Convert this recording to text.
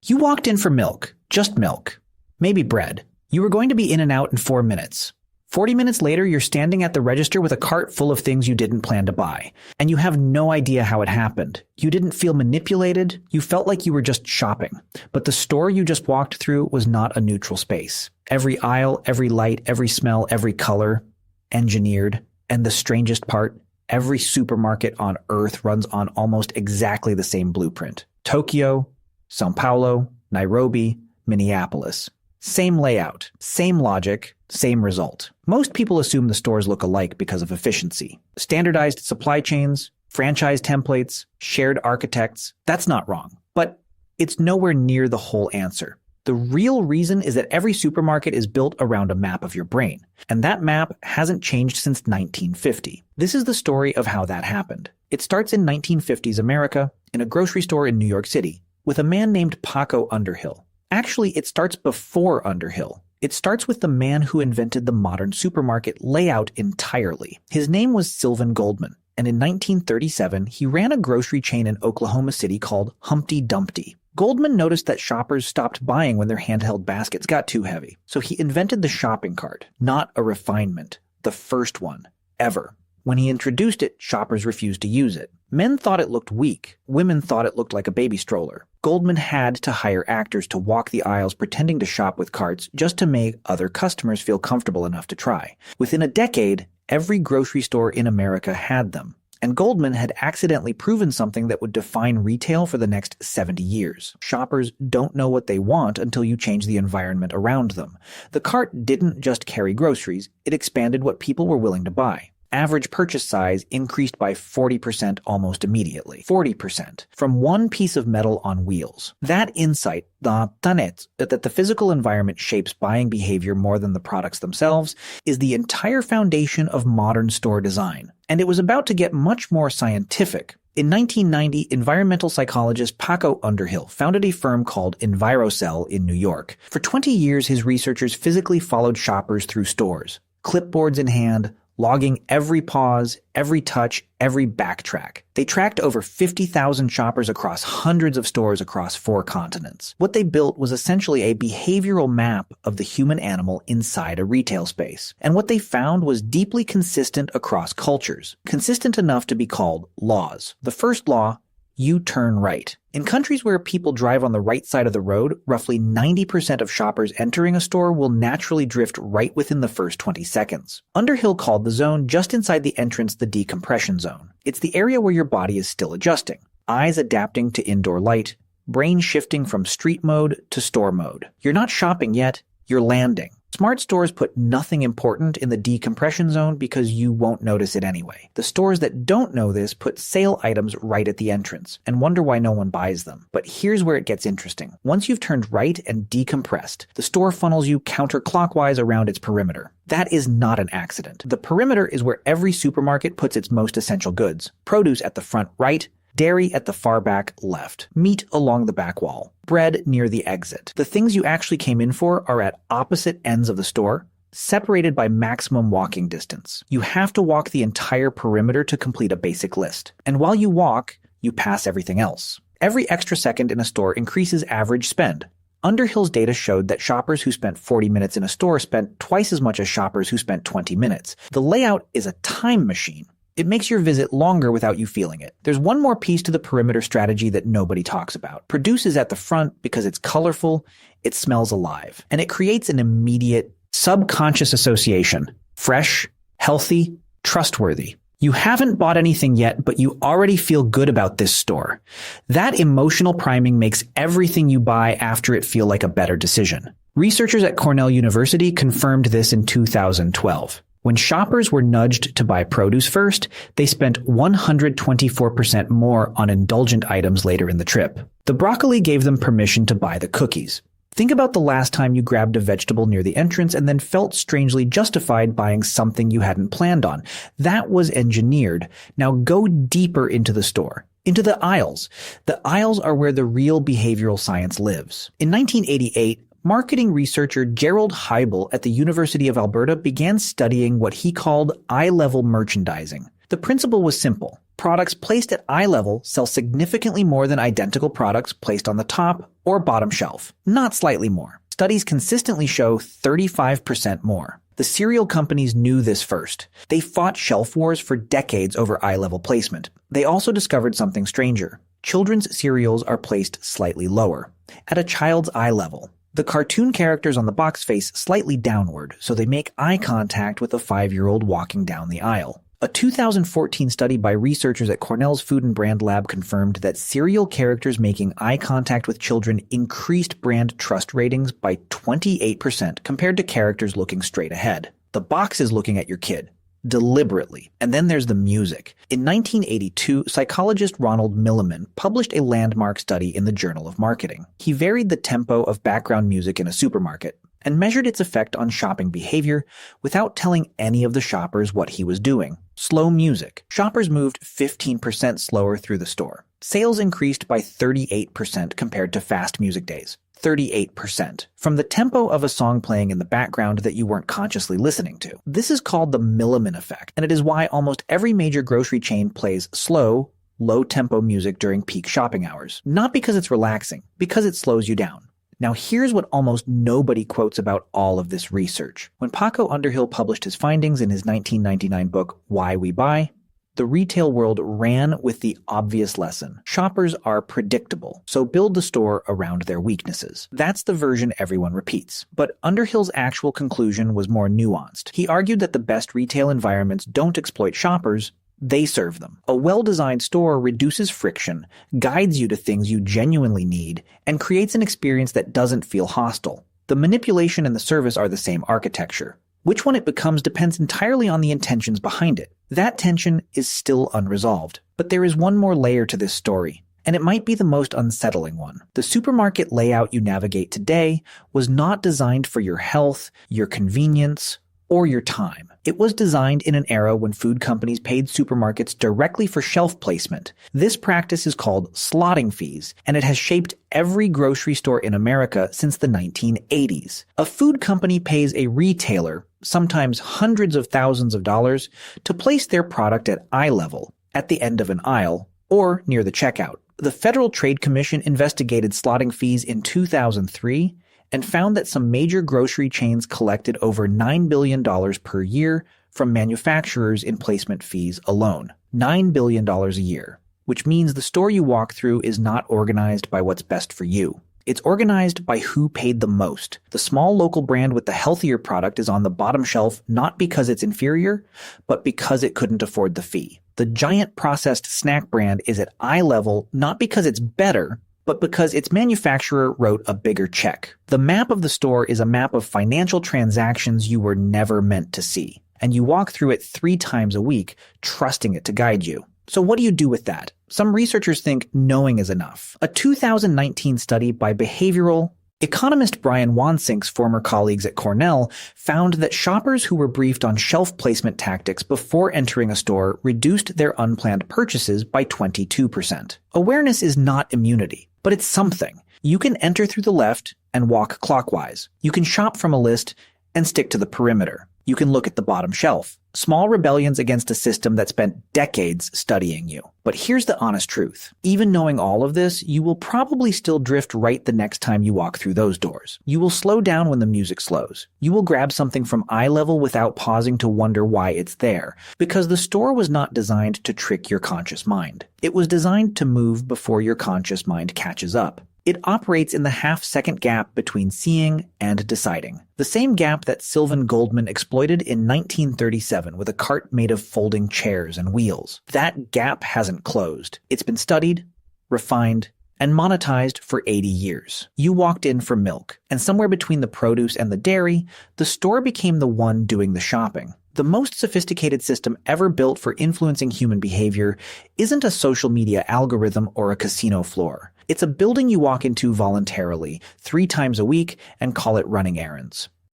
You walked in for milk, just milk, maybe bread. You were going to be in and out in 4 minutes. 40 minutes later, you're standing at the register with a cart full of things you didn't plan to buy. And you have no idea how it happened. You didn't feel manipulated. You felt like you were just shopping. But the store you just walked through was not a neutral space. Every aisle, every light, every smell, every color, engineered. And the strangest part, every supermarket on Earth runs on almost exactly the same blueprint. Tokyo, São Paulo, Nairobi, Minneapolis. Same layout, same logic, same result. Most people assume the stores look alike because of efficiency. Standardized supply chains, franchise templates, shared architects. That's not wrong. But it's nowhere near the whole answer. The real reason is that every supermarket is built around a map of your brain. And that map hasn't changed since 1950. This is the story of how that happened. It starts in 1950s America, in a grocery store in New York City, with a man named Paco Underhill. Actually, it starts before Underhill. It starts with the man who invented the modern supermarket layout entirely. His name was Sylvan Goldman, and in 1937, he ran a grocery chain in Oklahoma City called Humpty Dumpty. Goldman noticed that shoppers stopped buying when their handheld baskets got too heavy, so he invented the shopping cart, not a refinement, the first one, ever. When he introduced it, shoppers refused to use it. Men thought it looked weak. Women thought it looked like a baby stroller. Goldman had to hire actors to walk the aisles pretending to shop with carts just to make other customers feel comfortable enough to try. Within a decade, every grocery store in America had them. And Goldman had accidentally proven something that would define retail for the next 70 years. Shoppers don't know what they want until you change the environment around them. The cart didn't just carry groceries, it expanded what people were willing to buy. Average purchase size increased by 40% almost immediately. 40%. From one piece of metal on wheels. That insight, that the physical environment shapes buying behavior more than the products themselves, is the entire foundation of modern store design. And it was about to get much more scientific. In 1990, environmental psychologist Paco Underhill founded a firm called EnviroCell in New York. For 20 years, his researchers physically followed shoppers through stores, clipboards in hand, logging every pause, every touch, every backtrack. They tracked over 50,000 shoppers across hundreds of stores across 4 continents. What they built was essentially a behavioral map of the human animal inside a retail space. And what they found was deeply consistent across cultures, consistent enough to be called laws. The first law: you turn right. In countries where people drive on the right side of the road, roughly 90% of shoppers entering a store will naturally drift right within the first 20 seconds. Underhill called the zone just inside the entrance the decompression zone. It's the area where your body is still adjusting, eyes adapting to indoor light, brain shifting from street mode to store mode. You're not shopping yet, you're landing. Smart stores put nothing important in the decompression zone because you won't notice it anyway. The stores that don't know this put sale items right at the entrance and wonder why no one buys them. But here's where it gets interesting. Once you've turned right and decompressed, the store funnels you counterclockwise around its perimeter. That is not an accident. The perimeter is where every supermarket puts its most essential goods. Produce at the front right, dairy at the far back left, meat along the back wall, bread near the exit. The things you actually came in for are at opposite ends of the store, separated by maximum walking distance. You have to walk the entire perimeter to complete a basic list. And while you walk, you pass everything else. Every extra second in a store increases average spend. Underhill's data showed that shoppers who spent 40 minutes in a store spent twice as much as shoppers who spent 20 minutes. The layout is a time machine. It makes your visit longer without you feeling it. There's one more piece to the perimeter strategy that nobody talks about. Produce is at the front because it's colorful, it smells alive, and it creates an immediate subconscious association. Fresh, healthy, trustworthy. You haven't bought anything yet, but you already feel good about this store. That emotional priming makes everything you buy after it feel like a better decision. Researchers at Cornell University confirmed this in 2012. When shoppers were nudged to buy produce first, they spent 124% more on indulgent items later in the trip. The broccoli gave them permission to buy the cookies. Think about the last time you grabbed a vegetable near the entrance and then felt strangely justified buying something you hadn't planned on. That was engineered. Now go deeper into the store. Into the aisles. The aisles are where the real behavioral science lives. In 1988, marketing researcher Gerald Heibel at the University of Alberta began studying what he called eye-level merchandising. The principle was simple. Products placed at eye level sell significantly more than identical products placed on the top or bottom shelf, not slightly more. Studies consistently show 35% more. The cereal companies knew this first. They fought shelf wars for decades over eye-level placement. They also discovered something stranger. Children's cereals are placed slightly lower, at a child's eye level. The cartoon characters on the box face slightly downward, so they make eye contact with a 5-year-old walking down the aisle. A 2014 study by researchers at Cornell's Food and Brand Lab confirmed that cereal characters making eye contact with children increased brand trust ratings by 28% compared to characters looking straight ahead. The box is looking at your kid, deliberately. And then there's the music. In 1982, psychologist Ronald Milliman published a landmark study in the Journal of Marketing. He varied the tempo of background music in a supermarket and measured its effect on shopping behavior without telling any of the shoppers what he was doing. Slow music. Shoppers moved 15% slower through the store. Sales increased by 38% compared to fast music days. 38%. From the tempo of a song playing in the background that you weren't consciously listening to. This is called the Milliman effect, and it is why almost every major grocery chain plays slow, low-tempo music during peak shopping hours. Not because it's relaxing, because it slows you down. Now here's what almost nobody quotes about all of this research. When Paco Underhill published his findings in his 1999 book, Why We Buy, the retail world ran with the obvious lesson. Shoppers are predictable, so build the store around their weaknesses. That's the version everyone repeats. But Underhill's actual conclusion was more nuanced. He argued that the best retail environments don't exploit shoppers, they serve them. A well-designed store reduces friction, guides you to things you genuinely need, and creates an experience that doesn't feel hostile. The manipulation and the service are the same architecture. Which one it becomes depends entirely on the intentions behind it. That tension is still unresolved. But there is one more layer to this story, and it might be the most unsettling one. The supermarket layout you navigate today was not designed for your health, your convenience, or your time. It was designed in an era when food companies paid supermarkets directly for shelf placement. This practice is called slotting fees, and it has shaped every grocery store in America since the 1980s. A food company pays a retailer, sometimes hundreds of thousands of dollars, to place their product at eye level, at the end of an aisle, or near the checkout. The Federal Trade Commission investigated slotting fees in 2003 and found that some major grocery chains collected over $9 billion per year from manufacturers in placement fees alone. $9 billion a year, which means the store you walk through is not organized by what's best for you. It's organized by who paid the most. The small local brand with the healthier product is on the bottom shelf not because it's inferior, but because it couldn't afford the fee. The giant processed snack brand is at eye level not because it's better, but because its manufacturer wrote a bigger check. The map of the store is a map of financial transactions you were never meant to see, and you walk through it 3 times a week, trusting it to guide you. So what do you do with that? Some researchers think knowing is enough. A 2019 study by behavioral economist Brian Wansink's former colleagues at Cornell found that shoppers who were briefed on shelf placement tactics before entering a store reduced their unplanned purchases by 22%. Awareness is not immunity, but it's something. You can enter through the left and walk clockwise. You can shop from a list and stick to the perimeter. You can look at the bottom shelf. Small rebellions against a system that spent decades studying you. But here's the honest truth. Even knowing all of this, you will probably still drift right the next time you walk through those doors. You will slow down when the music slows. You will grab something from eye level without pausing to wonder why it's there, because the store was not designed to trick your conscious mind. It was designed to move before your conscious mind catches up. It operates in the half-second gap between seeing and deciding. The same gap that Sylvan Goldman exploited in 1937 with a cart made of folding chairs and wheels. That gap hasn't closed. It's been studied, refined, and monetized for 80 years. You walked in for milk, and somewhere between the produce and the dairy, the store became the one doing the shopping. The most sophisticated system ever built for influencing human behavior isn't a social media algorithm or a casino floor. It's a building you walk into voluntarily 3 times a week and call it running errands.